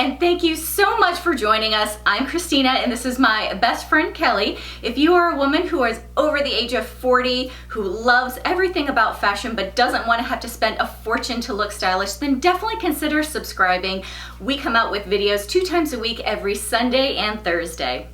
and thank you so much for joining us. I'm Christina, and this is my best friend, Kelly. If you are a woman who is over the age of 40, who loves everything about fashion but doesn't want to have to spend a fortune to look stylish, then definitely consider subscribing. We come out with videos 2 times a week, every Sunday and Thursday.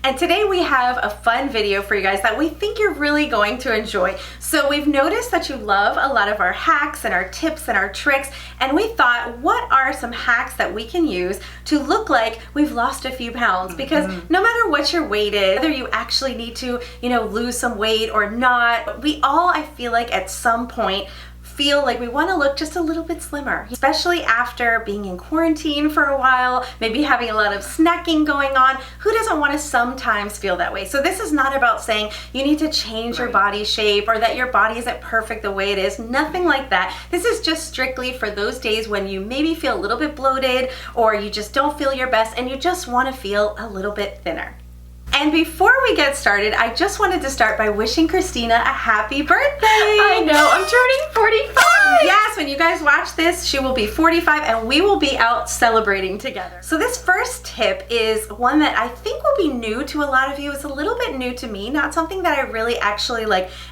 And today we have a fun video for you guys that we think you're really going to enjoy. So we've noticed that you love a lot of our hacks and our tips and our tricks, and we thought, what are some hacks that we can use to look like we've lost a few pounds? Because no matter what your weight is, whether you actually need to, lose some weight or not, we all, I feel like at some point, feel like we want to look just a little bit slimmer, especially after being in quarantine for a while, maybe having a lot of snacking going on. Who doesn't want to sometimes feel that way? So this is not about saying you need to change your body shape or that your body isn't perfect the way it is. Nothing like that. This is just strictly for those days when you maybe feel a little bit bloated or you just don't feel your best and you just want to feel a little bit thinner. And before we get started, I just wanted to start by wishing Christina a happy birthday. I know, I'm turning 45. Yes, when you guys watch this, she will be 45 and we will be out celebrating together. So this first tip is one that I think will be new to a lot of you. It's a little bit new to me, not something that I really actually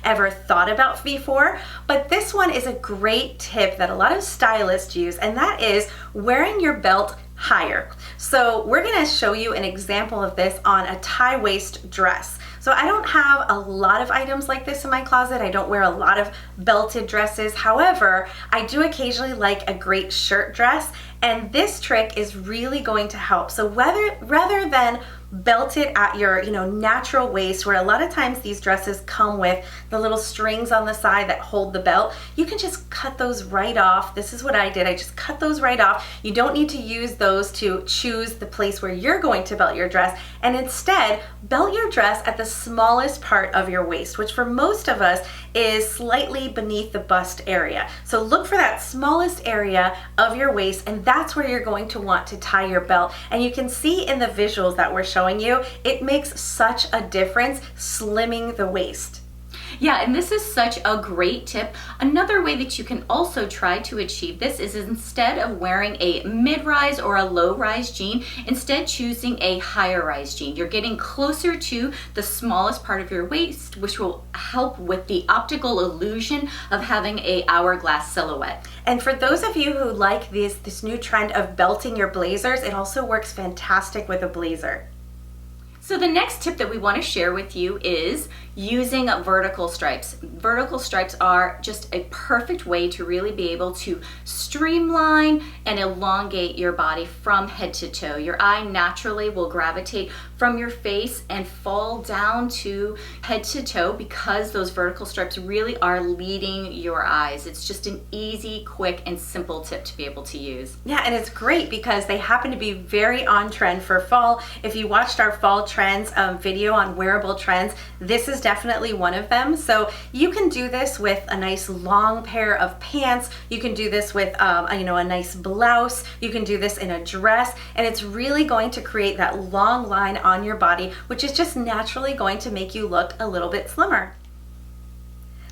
ever thought about before, but this one is a great tip that a lot of stylists use, and that is wearing your belt higher. So we're going to show you an example of this on a tie waist dress. So I don't have a lot of items like this in my closet. I don't wear a lot of belted dresses. However, I do occasionally like a great shirt dress, and this trick is really going to help. So rather than belt it at your natural waist, where a lot of times these dresses come with the little strings on the side that hold the belt, you can just cut those right off. This is what I did. I just cut those right off. You don't need to use those to choose the place where you're going to belt your dress, and instead belt your dress at the smallest part of your waist, which for most of us is slightly beneath the bust area. So look for that smallest area of your waist, and that's where you're going to want to tie your belt. And you can see in the visuals that we're showing you, it makes such a difference slimming the waist. Yeah, and this is such a great tip. Another way that you can also try to achieve this is instead of wearing a mid-rise or a low-rise jean, instead choosing a higher-rise jean. You're getting closer to the smallest part of your waist, which will help with the optical illusion of having a hourglass silhouette. And for those of you who like this new trend of belting your blazers, it also works fantastic with a blazer. So the next tip that we want to share with you is using vertical stripes. Vertical stripes are just a perfect way to really be able to streamline and elongate your body from head to toe. Your eye naturally will gravitate from your face and fall down to head to toe because those vertical stripes really are leading your eyes. It's just an easy, quick, and simple tip to be able to use. Yeah, and it's great because they happen to be very on trend for fall. If you watched our fall trends video on wearable trends, this is definitely one of them. So you can do this with a nice long pair of pants. You can do this with a nice blouse. You can do this in a dress, and it's really going to create that long line on your body, which is just naturally going to make you look a little bit slimmer.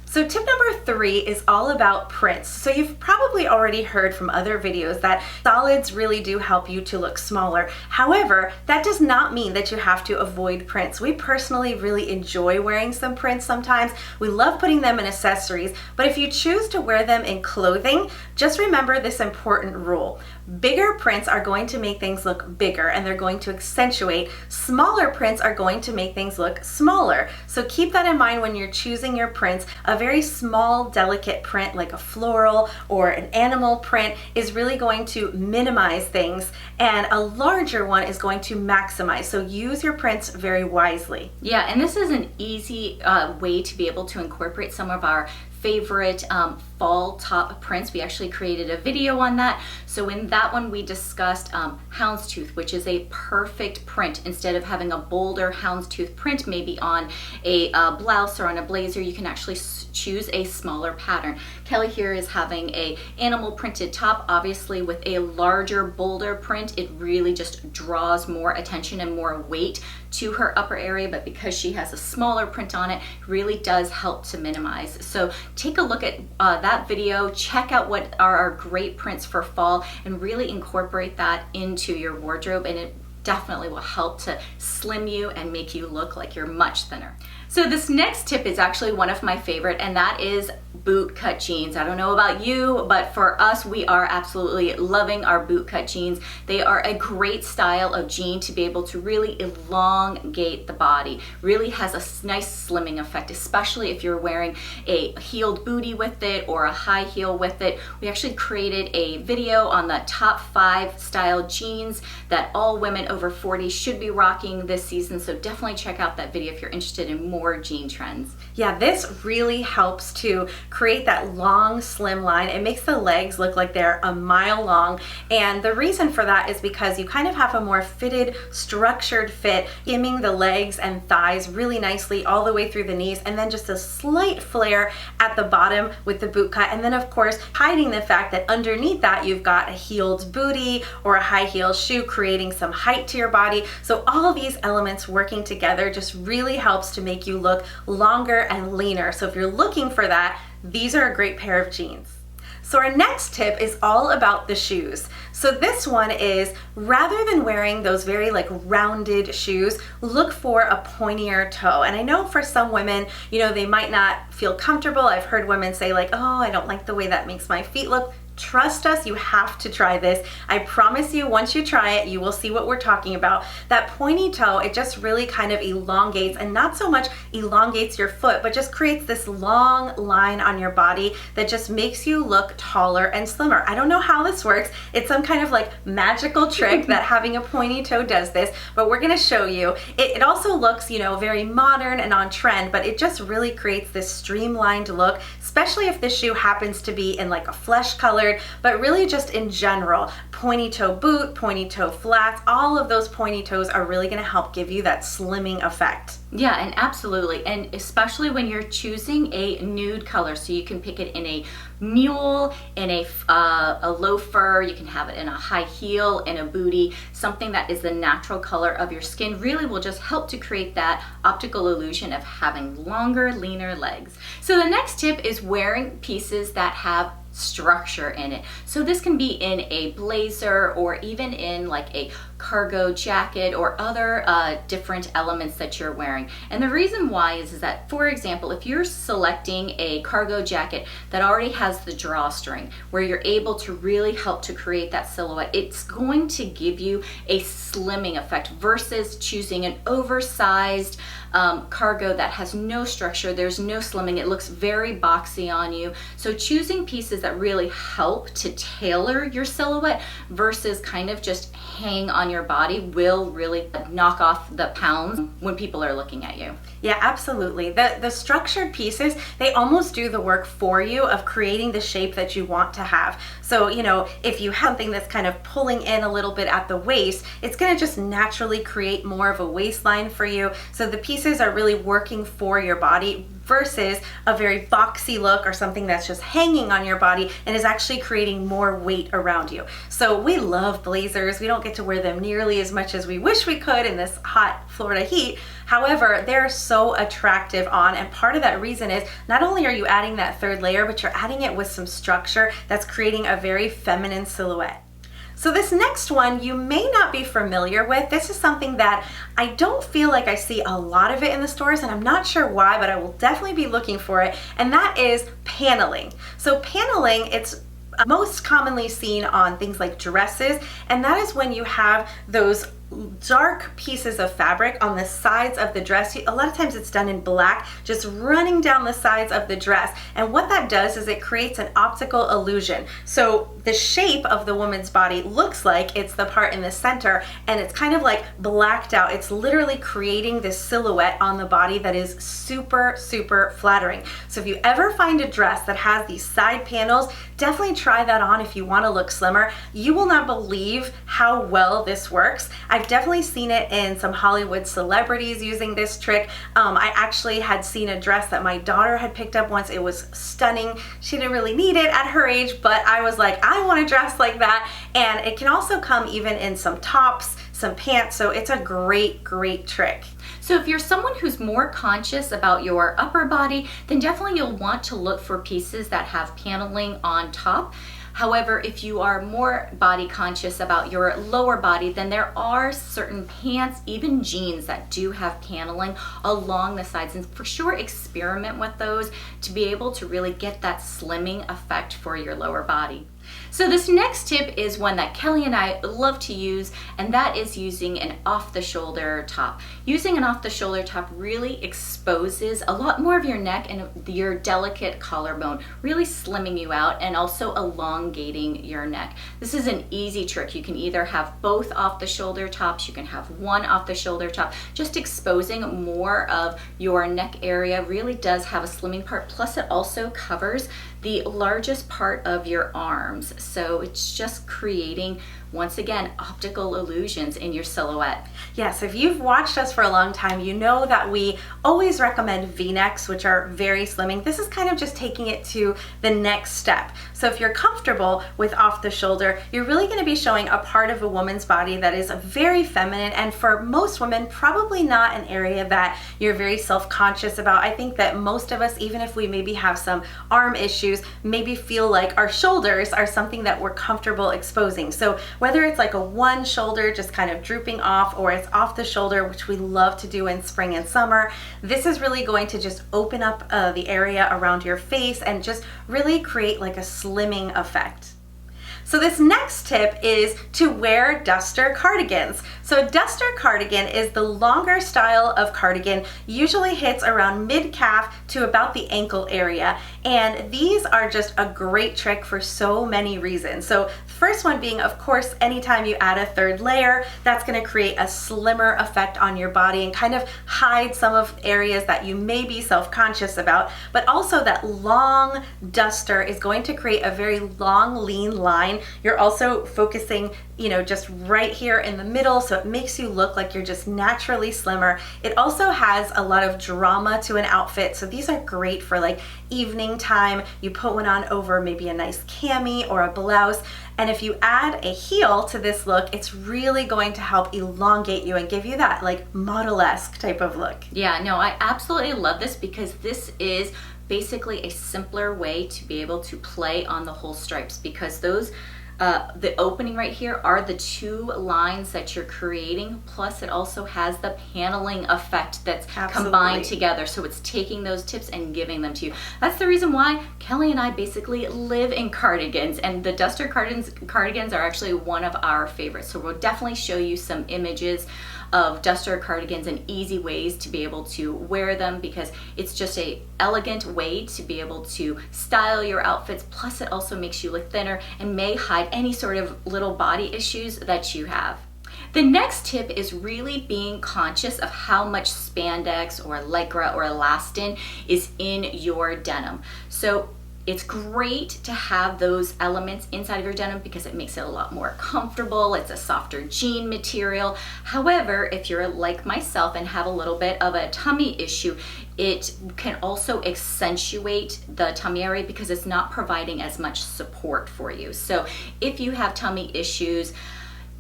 So tip number 3 is all about prints. So you've probably already heard from other videos that solids really do help you to look smaller. However, that does not mean that you have to avoid prints. We personally really enjoy wearing some prints sometimes. We love putting them in accessories, but if you choose to wear them in clothing, just remember this important rule. Bigger prints are going to make things look bigger and they're going to accentuate. Smaller prints are going to make things look smaller. So keep that in mind when you're choosing your prints. A very small, delicate print like a floral or an animal print is really going to minimize things, and a larger one is going to maximize. So use your prints very wisely. Yeah, and this is an easy way to be able to incorporate some of our favorite fall top prints. We actually created a video on that. So in that one we discussed houndstooth, which is a perfect print. Instead of having a bolder houndstooth print maybe on a blouse or on a blazer, you can actually choose a smaller pattern. Kelly here is having a animal printed top. Obviously with a larger, bolder print, it really just draws more attention and more weight to her upper area, but because she has a smaller print on it, really does help to minimize. So take a look at that video, check out what are our great prints for fall, and really incorporate that into your wardrobe, and it definitely will help to slim you and make you look like you're much thinner. So this next tip is actually one of my favorite, and that is boot cut jeans. I don't know about you, but for us, we are absolutely loving our boot cut jeans. They are a great style of jean to be able to really elongate the body. Really has a nice slimming effect, especially if you're wearing a heeled bootie with it or a high heel with it. We actually created a video on the top 5 style jeans that all women over 40 should be rocking this season. So definitely check out that video if you're interested in more jean trends. Yeah, this really helps to create that long, slim line. It makes the legs look like they're a mile long. And the reason for that is because you kind of have a more fitted, structured fit, skimming the legs and thighs really nicely all the way through the knees, and then just a slight flare at the bottom with the boot cut. And then of course, hiding the fact that underneath that you've got a heeled bootie or a high heel shoe, creating some height to your body. So all of these elements working together just really helps to make you look longer and leaner. So if you're looking for that, these are a great pair of jeans. So our next tip is all about the shoes. So this one is, rather than wearing those very like rounded shoes, look for a pointier toe. And I know for some women, you know, they might not feel comfortable. I've heard women say like, oh, I don't like the way that makes my feet look. Trust us, you have to try this. I promise you, once you try it, you will see what we're talking about. That pointy toe, it just really kind of elongates, and not so much elongates your foot, but just creates this long line on your body that just makes you look taller and slimmer. I don't know how this works. It's some kind of like magical trick that having a pointy toe does this, but we're gonna show you. It also looks, you know, very modern and on trend, but it just really creates this streamlined look, especially if this shoe happens to be in like a flesh colored, but really just in general, pointy toe boot, pointy toe flats, all of those pointy toes are really gonna help give you that slimming effect. Yeah, and absolutely, and especially when you're choosing a nude color, so you can pick it in a mule, in a loafer, you can have it in a high heel, in a bootie, something that is the natural color of your skin really will just help to create that optical illusion of having longer, leaner legs. So the next tip is wearing pieces that have structure in it. So this can be in a blazer or even in like a cargo jacket or other different elements that you're wearing. And the reason why is that, for example, if you're selecting a cargo jacket that already has the drawstring where you're able to really help to create that silhouette, it's going to give you a slimming effect versus choosing an oversized cargo that has no structure, there's no slimming, it looks very boxy on you. So choosing pieces that really help to tailor your silhouette versus kind of just hang on your body will really knock off the pounds when people are looking at you. Yeah, absolutely. The structured pieces, they almost do the work for you of creating the shape that you want to have. So, you know, if you have something that's kind of pulling in a little bit at the waist, it's going to just naturally create more of a waistline for you. So the pieces are really working for your body versus a very boxy look or something that's just hanging on your body and is actually creating more weight around you. So we love blazers. We don't get to wear them nearly as much as we wish we could in this hot Florida heat. However, they're so attractive on, and part of that reason is not only are you adding that third layer, but you're adding it with some structure that's creating a very feminine silhouette. So this next one you may not be familiar with. This is something that I don't feel like I see a lot of it in the stores, and I'm not sure why, but I will definitely be looking for it, and that is paneling. So paneling, it's most commonly seen on things like dresses, and that is when you have those dark pieces of fabric on the sides of the dress. A lot of times it's done in black, just running down the sides of the dress. And what that does is it creates an optical illusion. So the shape of the woman's body looks like it's the part in the center, and it's kind of like blacked out. It's literally creating this silhouette on the body that is super, super flattering. So if you ever find a dress that has these side panels, definitely try that on if you want to look slimmer. You will not believe how well this works. I've definitely seen it in some Hollywood celebrities using this trick. I actually had seen a dress that my daughter had picked up once. It was stunning. She didn't really need it at her age, but I was like, I want a dress like that. And it can also come even in some tops, some pants. So it's a great, great trick. So if you're someone who's more conscious about your upper body, then definitely you'll want to look for pieces that have paneling on top. However, if you are more body conscious about your lower body, then there are certain pants, even jeans, that do have paneling along the sides. And for sure, experiment with those to be able to really get that slimming effect for your lower body. So this next tip is one that Kelly and I love to use, and that is using an off-the-shoulder top. Using an off-the-shoulder top really exposes a lot more of your neck and your delicate collarbone, really slimming you out and also elongating your neck. This is an easy trick. You can either have both off-the-shoulder tops, you can have one off-the-shoulder top. Just exposing more of your neck area really does have a slimming part, plus it also covers the largest part of your arms. So it's just creating, once again, optical illusions in your silhouette. Yes, if you've watched us for a long time, you know that we always recommend V-necks, which are very slimming. This is kind of just taking it to the next step. So if you're comfortable with off the shoulder, you're really going to be showing a part of a woman's body that is very feminine, and for most women, probably not an area that you're very self-conscious about. I think that most of us, even if we maybe have some arm issues, maybe feel like our shoulders are something that we're comfortable exposing. So whether it's like a one shoulder just kind of drooping off, or it's off the shoulder, which we love to do in spring and summer, this is really going to just open up the area around your face and just really create like a slimming effect. So this next tip is to wear duster cardigans. So a duster cardigan is the longer style of cardigan, usually hits around mid-calf to about the ankle area. And these are just a great trick for so many reasons. So the first one being, of course, anytime you add a third layer, that's gonna create a slimmer effect on your body and kind of hide some of areas that you may be self-conscious about. But also that long duster is going to create a very long, lean line. You're also focusing, just right here in the middle, so it makes you look like you're just naturally slimmer. It also has a lot of drama to an outfit, so these are great for like evening time. You put one on over maybe a nice cami or a blouse, and if you add a heel to this look, it's really going to help elongate you and give you that like model-esque type of look. Yeah, no, I absolutely love this because this is basically a simpler way to be able to play on the whole stripes, because those the opening right here are the two lines that you're creating, plus it also has the paneling effect that's combined together. So it's taking those tips and giving them to you. That's the reason why Kelly and I basically live in cardigans, and the duster cardigans are actually one of our favorites. So we'll definitely show you some images of duster cardigans and easy ways to be able to wear them, because it's just a elegant way to be able to style your outfits, plus it also makes you look thinner and may hide any sort of little body issues that you have. The next tip is really being conscious of how much spandex or lycra or elastin is in your denim. So it's great to have those elements inside of your denim because it makes it a lot more comfortable. It's a softer jean material. However, if you're like myself and have a little bit of a tummy issue, it can also accentuate the tummy area because it's not providing as much support for you. So if you have tummy issues,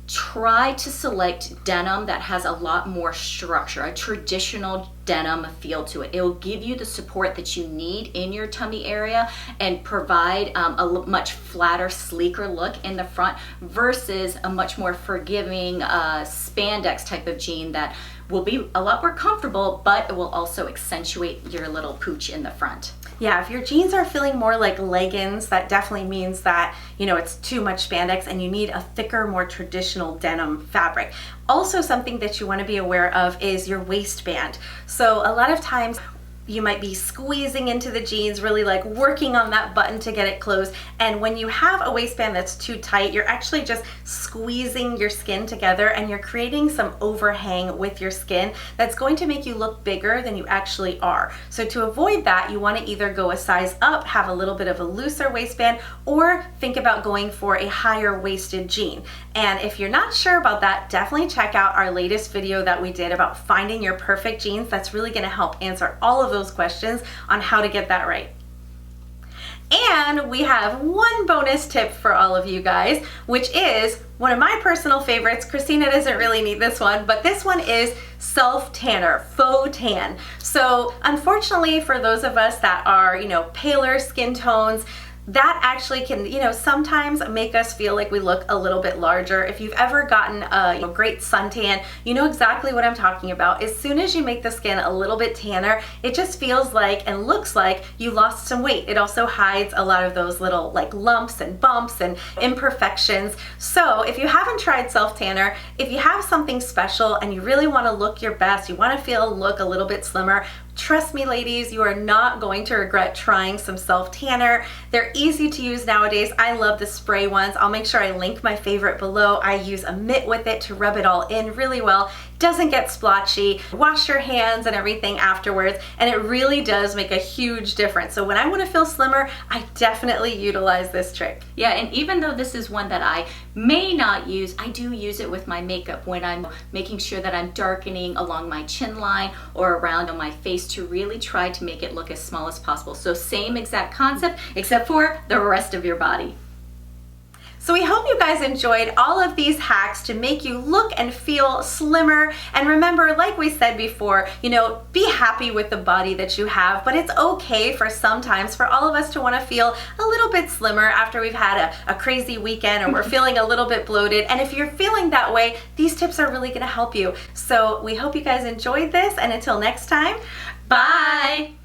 try to select denim that has a lot more structure, a traditional denim feel to it. It will give you the support that you need in your tummy area and provide a much flatter, sleeker look in the front versus a much more forgiving spandex type of jean that will be a lot more comfortable, but it will also accentuate your little pooch in the front. Yeah, if your jeans are feeling more like leggings, that definitely means that, it's too much spandex and you need a thicker, more traditional denim fabric. Also, something that you want to be aware of is your waistband. So a lot of times you might be squeezing into the jeans, really like working on that button to get it closed. And when you have a waistband that's too tight, you're actually just squeezing your skin together and you're creating some overhang with your skin that's going to make you look bigger than you actually are. So to avoid that, you want to either go a size up, have a little bit of a looser waistband, or think about going for a higher waisted jean. And if you're not sure about that, definitely check out our latest video that we did about finding your perfect jeans. That's really going to help answer all of those questions on how to get that right. And we have one bonus tip for all of you guys, which is one of my personal favorites. Christina doesn't really need this one, but this one is self-tanner, faux tan. So unfortunately for those of us that are, paler skin tones, that actually can, sometimes make us feel like we look a little bit larger. If you've ever gotten a great suntan, you know exactly what I'm talking about. As soon as you make the skin a little bit tanner, it just feels like and looks like you lost some weight. It also hides a lot of those little lumps and bumps and imperfections. So if you haven't tried self-tanner, if you have something special and you really want to look your best, you want to look a little bit slimmer, trust me, ladies, you are not going to regret trying some self-tanner. They're easy to use nowadays. I love the spray ones. I'll make sure I link my favorite below. I use a mitt with it to rub it all in really well. Doesn't get splotchy. Wash your hands and everything afterwards, and it really does make a huge difference. So when I want to feel slimmer, I definitely utilize this trick. Yeah, and even though this is one that I may not use, I do use it with my makeup when I'm making sure that I'm darkening along my chin line or around on my face to really try to make it look as small as possible. So same exact concept, except for the rest of your body. So we hope you guys enjoyed all of these hacks to make you look and feel slimmer. And remember, like we said before, be happy with the body that you have, but it's okay for sometimes for all of us to want to feel a little bit slimmer after we've had a crazy weekend or we're feeling a little bit bloated. And if you're feeling that way, these tips are really going to help you. So we hope you guys enjoyed this, and until next time, bye!